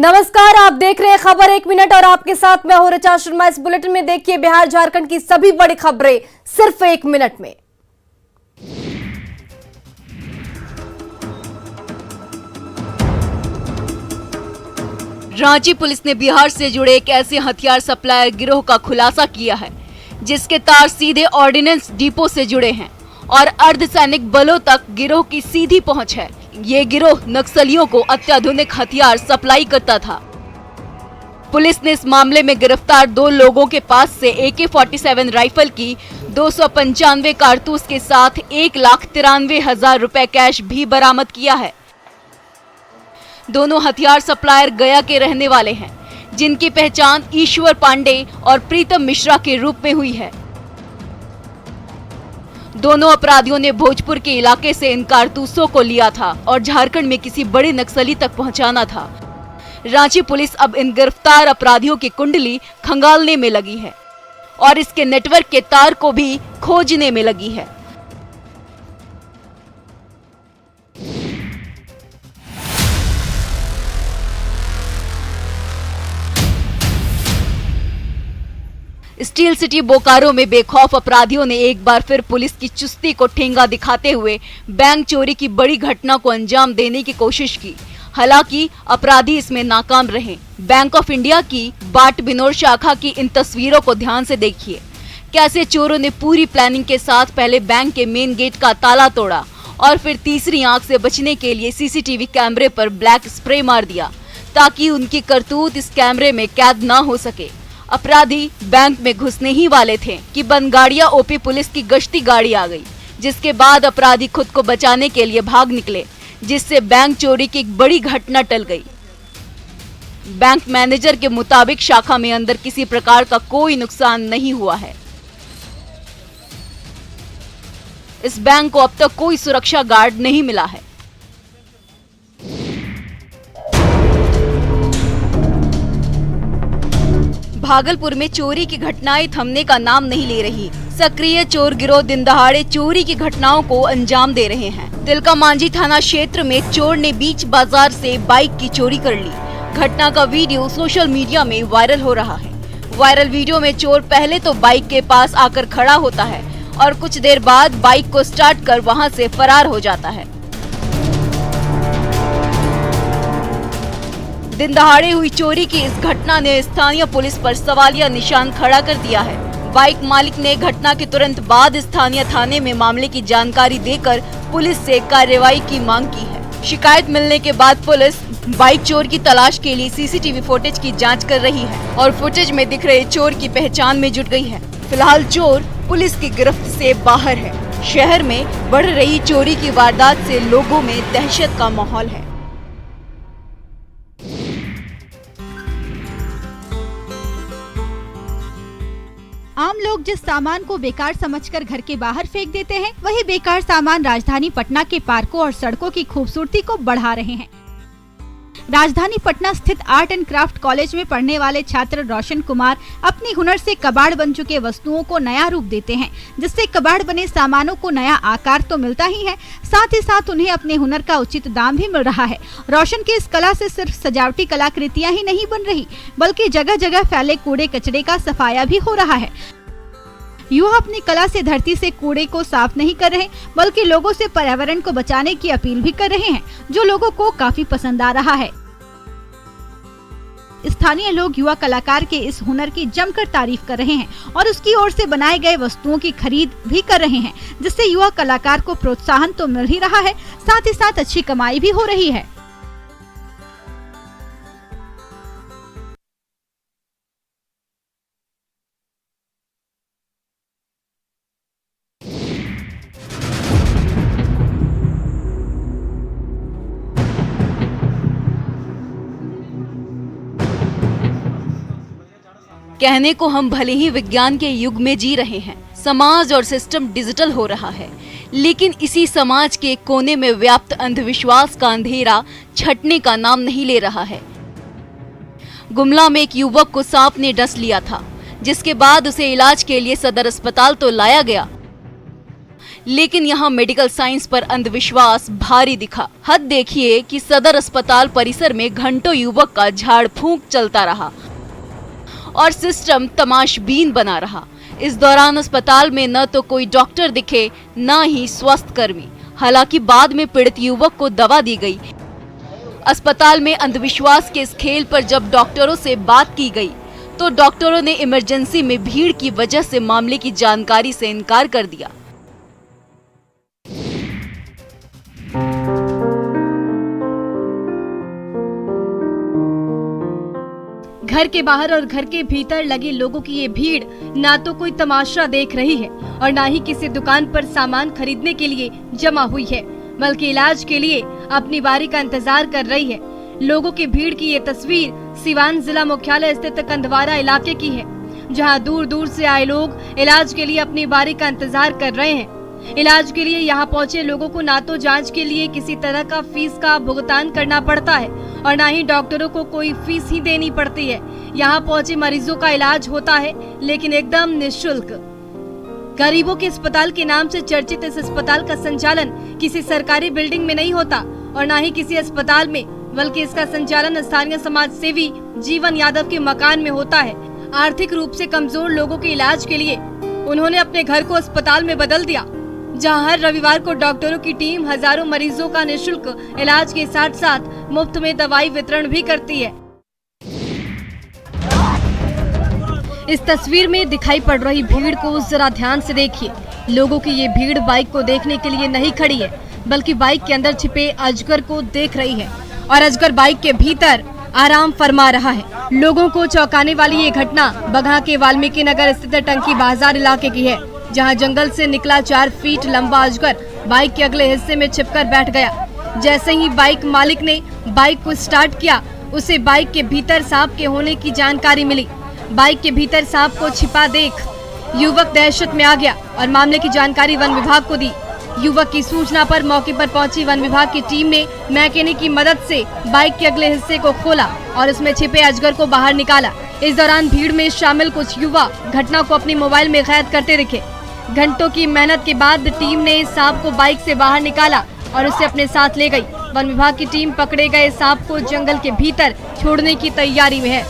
नमस्कार, आप देख रहे हैं खबर 1 मिनट और आपके साथ मैं हूं ऋचा शर्मा। इस बुलेटिन में देखिए बिहार झारखंड की सभी बड़ी खबरें सिर्फ 1 मिनट में। रांची पुलिस ने बिहार से जुड़े एक ऐसे हथियार सप्लायर गिरोह का खुलासा किया है जिसके तार सीधे ऑर्डिनेंस डिपो से जुड़े हैं और अर्धसैनिक बलों तक गिरोह की सीधी पहुंच है। ये गिरोह नक्सलियों को अत्याधुनिक हथियार सप्लाई करता था। पुलिस ने इस मामले में गिरफ्तार 2 लोगों के पास से AK-47 राइफल की 295 कारतूस के साथ 1,93,000 रुपए कैश भी बरामद किया है। दोनों हथियार सप्लायर गया के रहने वाले हैं, जिनकी पहचान ईश्वर पांडे और प्रीतम मिश्रा के रूप में हुई है। दोनों अपराधियों ने भोजपुर के इलाके से इन कारतूसों को लिया था और झारखंड में किसी बड़े नक्सली तक पहुंचाना था। रांची पुलिस अब इन गिरफ्तार अपराधियों की कुंडली खंगालने में लगी है और इसके नेटवर्क के तार को भी खोजने में लगी है। स्टील सिटी बोकारो में बेखौफ अपराधियों ने एक बार फिर पुलिस की चुस्ती को ठेंगा दिखाते हुए बैंक चोरी की बड़ी घटना को अंजाम देने की कोशिश की। हालांकि अपराधी इसमें नाकाम रहे। बैंक ऑफ इंडिया की बाट बिनोर शाखा की इन तस्वीरों को ध्यान से देखिए। कैसे चोरों ने पूरी प्लानिंग के साथ पहले बैंक के मेन गेट का ताला तोड़ा और फिर तीसरी आंख से बचने के लिए सीसीटीवी कैमरे पर ब्लैक स्प्रे मार दिया ताकि उनकी करतूत इस कैमरे में कैद न हो सके। अपराधी बैंक में घुसने ही वाले थे कि बनगाड़िया ओपी पुलिस की गश्ती गाड़ी आ गई, जिसके बाद अपराधी खुद को बचाने के लिए भाग निकले, जिससे बैंक चोरी की एक बड़ी घटना टल गई। बैंक मैनेजर के मुताबिक शाखा में अंदर किसी प्रकार का कोई नुकसान नहीं हुआ है। इस बैंक को अब तक कोई सुरक्षा गार्ड नहीं मिला है। भागलपुर में चोरी की घटनाएं थमने का नाम नहीं ले रही। सक्रिय चोर गिरोह दिन दहाड़े चोरी की घटनाओं को अंजाम दे रहे हैं। तिलका मांझी थाना क्षेत्र में चोर ने बीच बाजार से बाइक की चोरी कर ली। घटना का वीडियो सोशल मीडिया में वायरल हो रहा है। वायरल वीडियो में चोर पहले तो बाइक के पास आकर खड़ा होता है और कुछ देर बाद बाइक को स्टार्ट कर वहां से फरार हो जाता है। दिन दहाड़े हुई चोरी की इस घटना ने स्थानीय पुलिस पर सवालिया निशान खड़ा कर दिया है। बाइक मालिक ने घटना के तुरंत बाद स्थानीय थाने में मामले की जानकारी देकर पुलिस से कार्रवाई की मांग की है। शिकायत मिलने के बाद पुलिस बाइक चोर की तलाश के लिए सीसीटीवी फुटेज की जांच कर रही है और फुटेज में दिख रहे चोर की पहचान में जुट गई है। फिलहाल चोर पुलिस की गिरफ्त से बाहर है। शहर में बढ़ रही चोरी की वारदात से लोगों में दहशत का माहौल है। आम लोग जिस सामान को बेकार समझकर घर के बाहर फेंक देते हैं, वही बेकार सामान राजधानी पटना के पार्कों और सड़कों की खूबसूरती को बढ़ा रहे हैं। राजधानी पटना स्थित आर्ट एंड क्राफ्ट कॉलेज में पढ़ने वाले छात्र रोशन कुमार अपनी हुनर से कबाड़ बन चुके वस्तुओं को नया रूप देते हैं, जिससे कबाड़ बने सामानों को नया आकार तो मिलता ही है, साथ ही साथ उन्हें अपने हुनर का उचित दाम भी मिल रहा है। रोशन की इस कला से सिर्फ सजावटी कलाकृतियां ही नहीं बन रही, बल्कि जगह जगह फैले कूड़े कचरे का सफाया भी हो रहा है। युवा अपनी कला से धरती से कूड़े को साफ नहीं कर रहे, बल्कि लोगों से पर्यावरण को बचाने की अपील भी कर रहे हैं, जो लोगों को काफी पसंद आ रहा है। स्थानीय लोग युवा कलाकार के इस हुनर की जमकर तारीफ कर रहे हैं और उसकी ओर से बनाए गए वस्तुओं की खरीद भी कर रहे हैं, जिससे युवा कलाकार को प्रोत्साहन तो मिल ही रहा है, साथ ही साथ अच्छी कमाई भी हो रही है। कहने को हम भले ही विज्ञान के युग में जी रहे हैं, समाज और सिस्टम डिजिटल हो रहा है, लेकिन इसी समाज के कोने में व्याप्त अंधविश्वास का अंधेरा छटने का नाम नहीं ले रहा है। गुमला में एक युवक को सांप ने डस लिया था, जिसके बाद उसे इलाज के लिए सदर अस्पताल तो लाया गया, लेकिन यहाँ मेडिकल साइंस पर अंधविश्वास भारी दिखा। हद देखिए कि सदर अस्पताल परिसर में घंटों युवक का झाड़ फूंक चलता रहा और सिस्टम तमाशबीन बना रहा। इस दौरान अस्पताल में न तो कोई डॉक्टर दिखे, न ही स्वास्थ्य कर्मी। हालांकि बाद में पीड़ित युवक को दवा दी गई। अस्पताल में अंधविश्वास के इस खेल पर जब डॉक्टरों से बात की गई तो डॉक्टरों ने इमरजेंसी में भीड़ की वजह से मामले की जानकारी से इनकार कर दिया। घर के बाहर और घर के भीतर लगे लोगों की ये भीड़ ना तो कोई तमाशा देख रही है और ना ही किसी दुकान पर सामान खरीदने के लिए जमा हुई है, बल्कि इलाज के लिए अपनी बारी का इंतजार कर रही है। लोगों की भीड़ की ये तस्वीर सिवान जिला मुख्यालय स्थित कंधवारा इलाके की है, जहां दूर दूर से आए लोग इलाज के लिए अपनी बारी का इंतजार कर रहे हैं। इलाज के लिए यहाँ पहुँचे लोगों को ना तो जांच के लिए किसी तरह का फीस का भुगतान करना पड़ता है और ना ही डॉक्टरों को कोई फीस ही देनी पड़ती है। यहाँ पहुँचे मरीजों का इलाज होता है, लेकिन एकदम निःशुल्क। गरीबों के अस्पताल के नाम से चर्चित इस अस्पताल का संचालन किसी सरकारी बिल्डिंग में नहीं होता और ना ही किसी अस्पताल में, बल्कि इसका संचालन स्थानीय समाज सेवी जीवन यादव के मकान में होता है। आर्थिक रूप से कमजोर लोगों के इलाज के लिए उन्होंने अपने घर को अस्पताल में बदल दिया, जहां हर रविवार को डॉक्टरों की टीम हजारों मरीजों का निःशुल्क इलाज के साथ साथ मुफ्त में दवाई वितरण भी करती है। इस तस्वीर में दिखाई पड़ रही भीड़ को जरा ध्यान से देखिए। लोगों की ये भीड़ बाइक को देखने के लिए नहीं खड़ी है, बल्कि बाइक के अंदर छिपे अजगर को देख रही है और अजगर बाइक के भीतर आराम फरमा रहा है। लोगों को चौंकाने वाली ये घटना बगहा के वाल्मीकि नगर स्थित टंकी बाजार इलाके की है, जहां जंगल से निकला 4 फीट लंबा अजगर बाइक के अगले हिस्से में छिपकर बैठ गया। जैसे ही बाइक मालिक ने बाइक को स्टार्ट किया, उसे बाइक के भीतर सांप के होने की जानकारी मिली। बाइक के भीतर सांप को छिपा देख युवक दहशत में आ गया और मामले की जानकारी वन विभाग को दी। युवक की सूचना पर मौके पर पहुंची वन विभाग की टीम ने मैकेनिक की मदद से बाइक के अगले हिस्से को खोला और उसमें छिपे अजगर को बाहर निकाला। इस दौरान भीड़ में शामिल कुछ युवा घटना को अपनी मोबाइल में कैद करते दिखे। घंटों की मेहनत के बाद टीम ने सांप को बाइक से बाहर निकाला और उसे अपने साथ ले गई। वन विभाग की टीम पकड़े गए सांप को जंगल के भीतर छोड़ने की तैयारी में है।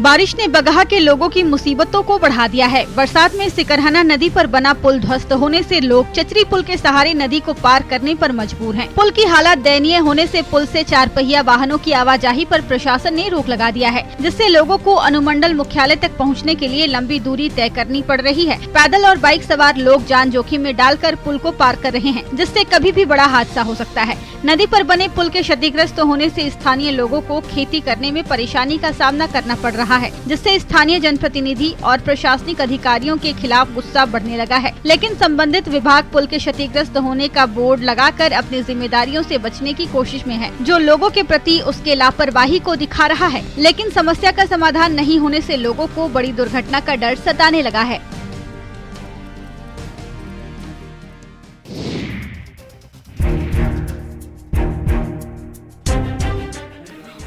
बारिश ने बगहा के लोगों की मुसीबतों को बढ़ा दिया है। बरसात में सिकरहना नदी पर बना पुल ध्वस्त होने से लोग चचरी पुल के सहारे नदी को पार करने पर मजबूर हैं। पुल की हालत दयनीय होने से पुल से 4 पहिया वाहनों की आवाजाही पर प्रशासन ने रोक लगा दिया है, जिससे लोगों को अनुमंडल मुख्यालय तक पहुंचने के लिए लंबी दूरी तय करनी पड़ रही है। पैदल और बाइक सवार लोग जान जोखिम में डालकर पुल को पार कर रहे हैं, जिससे कभी भी बड़ा हादसा हो सकता है। नदी पर बने पुल के क्षतिग्रस्त होने से स्थानीय लोगों को खेती करने में परेशानी का सामना करना पड़ रहा है, जिससे स्थानीय जनप्रतिनिधि और प्रशासनिक अधिकारियों के खिलाफ गुस्सा बढ़ने लगा है। लेकिन संबंधित विभाग पुल के क्षतिग्रस्त होने का बोर्ड लगाकर अपनी जिम्मेदारियों से बचने की कोशिश में है, जो लोगों के प्रति उसके लापरवाही को दिखा रहा है। लेकिन समस्या का समाधान नहीं होने से लोगों को बड़ी दुर्घटना का डर सताने लगा है।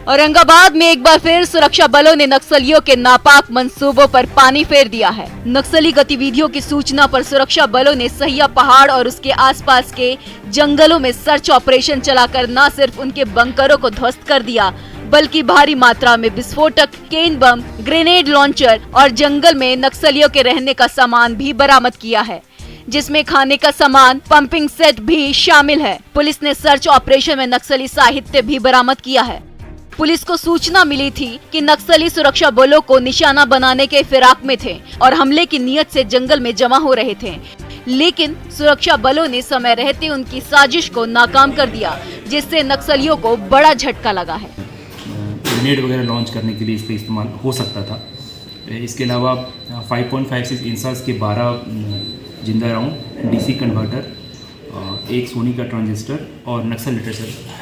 औरंगाबाद में एक बार फिर सुरक्षा बलों ने नक्सलियों के नापाक मंसूबों पर पानी फेर दिया है। नक्सली गतिविधियों की सूचना पर सुरक्षा बलों ने सहिया पहाड़ और उसके आसपास के जंगलों में सर्च ऑपरेशन चलाकर न सिर्फ उनके बंकरों को ध्वस्त कर दिया, बल्कि भारी मात्रा में विस्फोटक, केन बम, ग्रेनेड लॉन्चर और जंगल में नक्सलियों के रहने का सामान भी बरामद किया है, जिसमें खाने का सामान, पंपिंग सेट भी शामिल है। पुलिस ने सर्च ऑपरेशन में नक्सली साहित्य भी बरामद किया है। पुलिस को सूचना मिली थी कि नक्सली सुरक्षा बलों को निशाना बनाने के फिराक में थे और हमले की नीयत से जंगल में जमा हो रहे थे, लेकिन सुरक्षा बलों ने समय रहते उनकी साजिश को नाकाम कर दिया, जिससे नक्सलियों को बड़ा झटका लगा है। ग्रेनेड वगैरह लॉन्च करने के लिए इस पर इस्तेमाल हो सकता था। इसके अलावा 5.56 इंचास के 12 जिंदा राउंड, डीसी कन्वर्टर, एक सोनी का ट्रांजिस्टर और नक्सल लिटरेचर।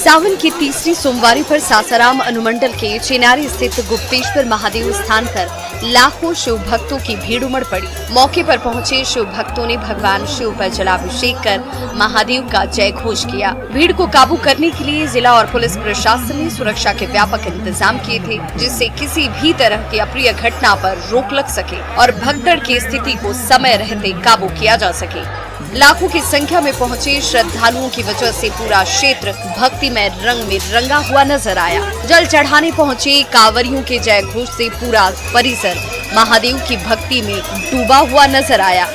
सावन की तीसरी सोमवारी पर सासाराम अनुमंडल के चेनारी स्थित गुप्तेश्वर महादेव स्थान पर लाखों शिव भक्तों की भीड़ उमड़ पड़ी। मौके पर पहुंचे शिव भक्तों ने भगवान शिव पर जलाभिषेक कर महादेव का जय घोष किया। भीड़ को काबू करने के लिए जिला और पुलिस प्रशासन ने सुरक्षा के व्यापक इंतजाम किए थे, जिससे किसी भी तरह की अप्रिय घटना पर रोक लग सके और भगदड़ की स्थिति को समय रहते काबू किया जा सके। लाखों की संख्या में पहुंचे श्रद्धालुओं की वजह से पूरा क्षेत्र भक्तिमय रंग में रंगा हुआ नजर आया। जल चढ़ाने पहुंचे कांवरियों के जय घोष से पूरा परिसर महादेव की भक्ति में डूबा हुआ नजर आया।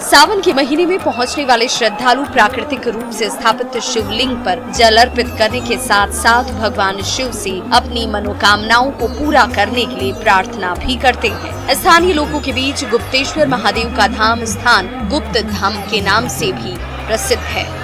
सावन के महीने में पहुंचने वाले श्रद्धालु प्राकृतिक रूप से स्थापित शिवलिंग पर जल अर्पित करने के साथ साथ भगवान शिव से अपनी मनोकामनाओं को पूरा करने के लिए प्रार्थना भी करते हैं। स्थानीय लोगों के बीच गुप्तेश्वर महादेव का धाम स्थान गुप्त धाम के नाम से भी प्रसिद्ध है।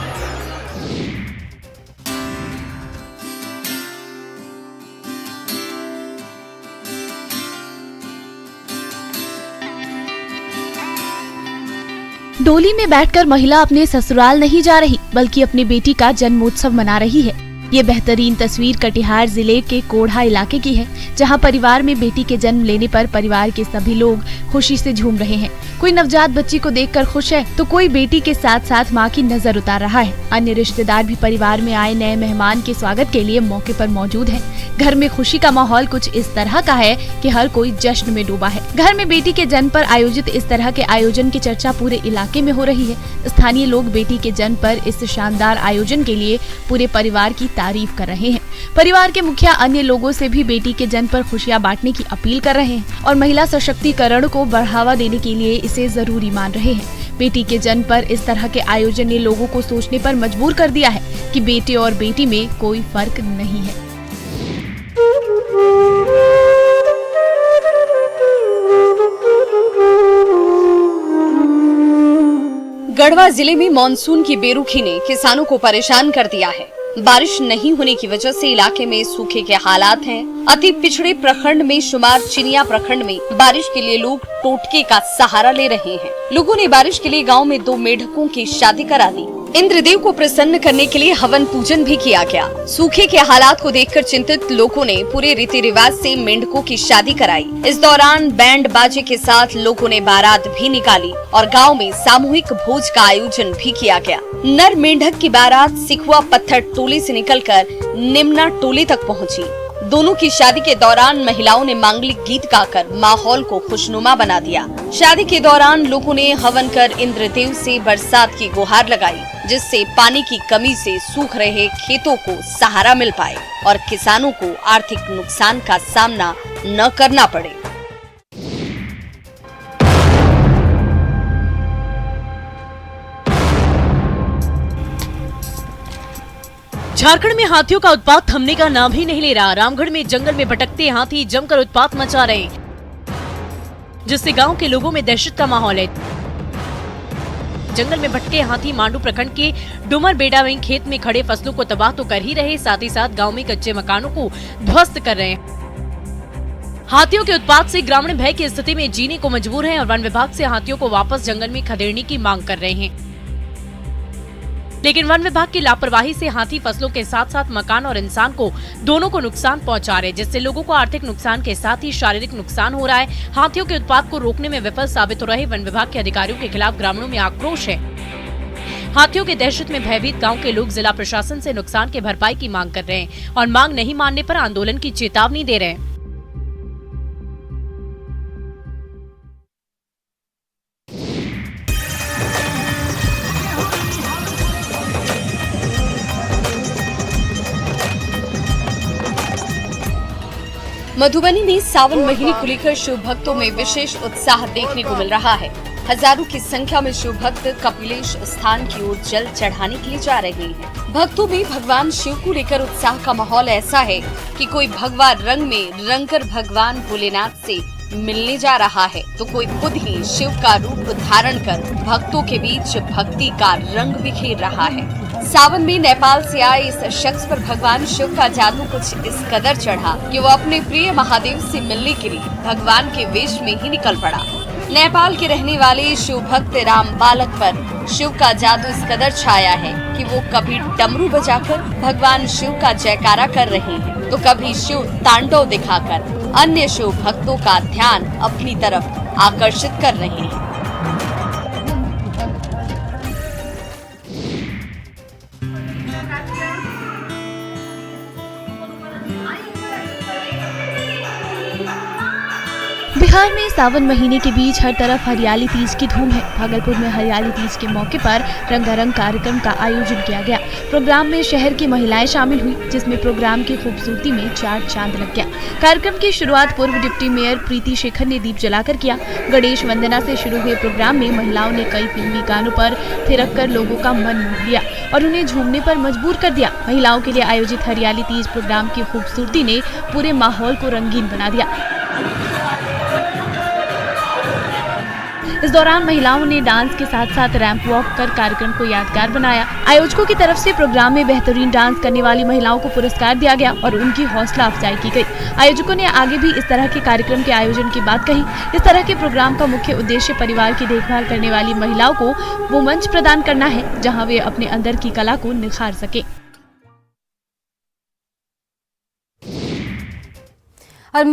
डोली में बैठकर महिला अपने ससुराल नहीं जा रही बल्कि अपनी बेटी का जन्मोत्सव मना रही है। ये बेहतरीन तस्वीर कटिहार जिले के कोढ़ा इलाके की है, जहां परिवार में बेटी के जन्म लेने पर परिवार के सभी लोग खुशी से झूम रहे हैं। कोई नवजात बच्ची को देखकर खुश है तो कोई बेटी के साथ साथ मां की नजर उतार रहा है। अन्य रिश्तेदार भी परिवार में आए नए मेहमान के स्वागत के लिए मौके पर मौजूद हैं। घर में खुशी का माहौल कुछ इस तरह का है कि हर कोई जश्न में डूबा है। घर में बेटी के जन्म पर आयोजित इस तरह के आयोजन की चर्चा पूरे इलाके में हो रही है। स्थानीय लोग बेटी के जन्म पर इस शानदार आयोजन के लिए पूरे परिवार की तारीफ कर रहे हैं। परिवार के मुखिया अन्य लोगों से भी बेटी के जन्म पर खुशियां बांटने की अपील कर रहे हैं और महिला सशक्तिकरण को बढ़ावा देने के लिए इसे जरूरी मान रहे हैं। बेटी के जन्म पर इस तरह के आयोजन ने लोगों को सोचने पर मजबूर कर दिया है कि बेटे और बेटी में कोई फर्क नहीं है। गढ़वा जिले में मानसून की बेरुखी ने किसानों को परेशान कर दिया है। बारिश नहीं होने की वजह से इलाके में सूखे के हालात हैं। अति पिछड़े प्रखंड में शुमार चिनिया प्रखंड में बारिश के लिए लोग टोटके का सहारा ले रहे हैं। लोगों ने बारिश के लिए गांव में 2 मेढकों की शादी करा दी। इंद्रदेव को प्रसन्न करने के लिए हवन पूजन भी किया गया। सूखे के हालात को देखकर चिंतित लोगों ने पूरे रीति रिवाज से मेंढकों की शादी कराई। इस दौरान बैंड बाजे के साथ लोगों ने बारात भी निकाली और गांव में सामूहिक भोज का आयोजन भी किया गया। नर मेंढक की बारात सिखुआ पत्थर टोली से निकलकर निम्ना टोली तक पहुंची। दोनों की शादी के दौरान महिलाओं ने मांगलिक गीत गाकर माहौल को खुशनुमा बना दिया। शादी के दौरान लोगों ने हवन कर इंद्रदेव से बरसात की गुहार लगाई, जिससे पानी की कमी से सूख रहे खेतों को सहारा मिल पाए और किसानों को आर्थिक नुकसान का सामना न करना पड़े। झारखंड में हाथियों का उत्पात थमने का नाम ही नहीं ले रहा। रामगढ़ में जंगल में भटकते हाथी जमकर उत्पात मचा रहे हैं, जिससे गांव के लोगों में दहशत का माहौल है। जंगल में भटके हाथी मांडू प्रखंड के डुमर बेड़ा में खेत में खड़े फसलों को तबाह तो कर ही रहे, साथ ही साथ गांव में कच्चे मकानों को ध्वस्त कर रहे हैं। हाथियों के उत्पात से ग्रामीण भय की स्थिति में जीने को मजबूर हैं और वन विभाग से हाथियों को वापस जंगल में खदेड़ने की मांग कर रहे हैं। लेकिन वन विभाग की लापरवाही से हाथी फसलों के साथ साथ मकान और इंसान को दोनों को नुकसान पहुंचा रहे, जिससे लोगों को आर्थिक नुकसान के साथ ही शारीरिक नुकसान हो रहा है। हाथियों के उत्पात को रोकने में विफल साबित हो रहे वन विभाग के अधिकारियों के खिलाफ ग्रामीणों में आक्रोश है। हाथियों के दहशत में भयभीत गांव के लोग जिला प्रशासन से नुकसान के भरपाई की मांग कर रहे हैं और मांग नहीं मानने पर आंदोलन की चेतावनी दे रहे हैं। मधुबनी में सावन महीने को लेकर शिव भक्तों में विशेष उत्साह देखने को मिल रहा है। हजारों की संख्या में शिव भक्त कपिलेश स्थान की ओर जल चढ़ाने के लिए जा रहे हैं। भक्तों में भगवान शिव को लेकर उत्साह का माहौल ऐसा है कि कोई भगवा रंग में रंगकर भगवान भोलेनाथ से मिलने जा रहा है, तो कोई खुद ही शिव का रूप धारण कर भक्तों के बीच भक्ति का रंग बिखेर रहा है। सावन में नेपाल से आए इस शख्स पर भगवान शिव का जादू कुछ इस कदर चढ़ा कि वो अपने प्रिय महादेव से मिलने के लिए भगवान के वेश में ही निकल पड़ा। नेपाल के रहने वाले शिव भक्त राम बालक पर शिव का जादू इस कदर छाया है कि कि वो कभी डमरू बजाकर भगवान शिव का जयकारा कर रहे हैं तो कभी शिव तांडव दिखाकर अन्य शिव भक्तों का ध्यान अपनी तरफ आकर्षित कर रहे हैं। बिहार में सावन महीने के बीच हर तरफ हरियाली तीज की धूम है। भागलपुर में हरियाली तीज के मौके पर रंगारंग कार्यक्रम का आयोजन किया गया। प्रोग्राम में शहर की महिलाएं शामिल हुई, जिसमें प्रोग्राम की खूबसूरती में चार चांद लग गया। कार्यक्रम की शुरुआत पूर्व डिप्टी मेयर प्रीति शेखर ने दीप जलाकर किया। गणेश वंदना से शुरू हुए प्रोग्राम में महिलाओं ने कई फिल्मी गानों पर थिरक कर लोगों का मन मोह लिया और उन्हें झूमने पर मजबूर कर दिया। महिलाओं के लिए आयोजित हरियाली तीज प्रोग्राम की खूबसूरती ने पूरे माहौल को रंगीन बना दिया। इस दौरान महिलाओं ने डांस के साथ साथ रैंप वॉक कर कार्यक्रम को यादगार बनाया। आयोजकों की तरफ से प्रोग्राम में बेहतरीन डांस करने वाली महिलाओं को पुरस्कार दिया गया और उनकी हौसला अफजाई की गई। आयोजकों ने आगे भी इस तरह के कार्यक्रम के आयोजन की बात कही। इस तरह के प्रोग्राम का मुख्य उद्देश्य परिवार की देखभाल करने वाली महिलाओं को वो मंच प्रदान करना है जहाँ वे अपने अंदर की कला को निखार सके। और